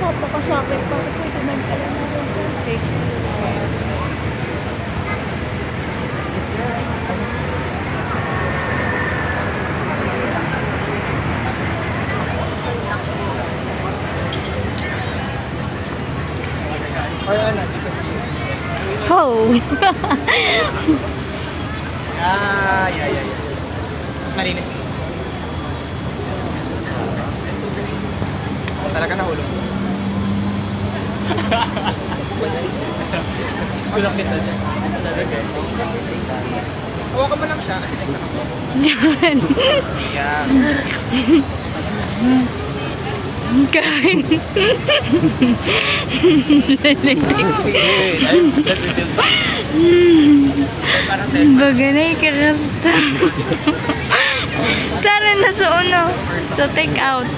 Napakasakit pa ito. Ito nagkala. Oh. Mas malinis. Talaga na ulo. Tulak kita dyan. Hawakan mo lang siya kasi nagtaka ko. Diyan. Yeah. Kain. Baga na ikakasta. Sana nasa uno. So take out.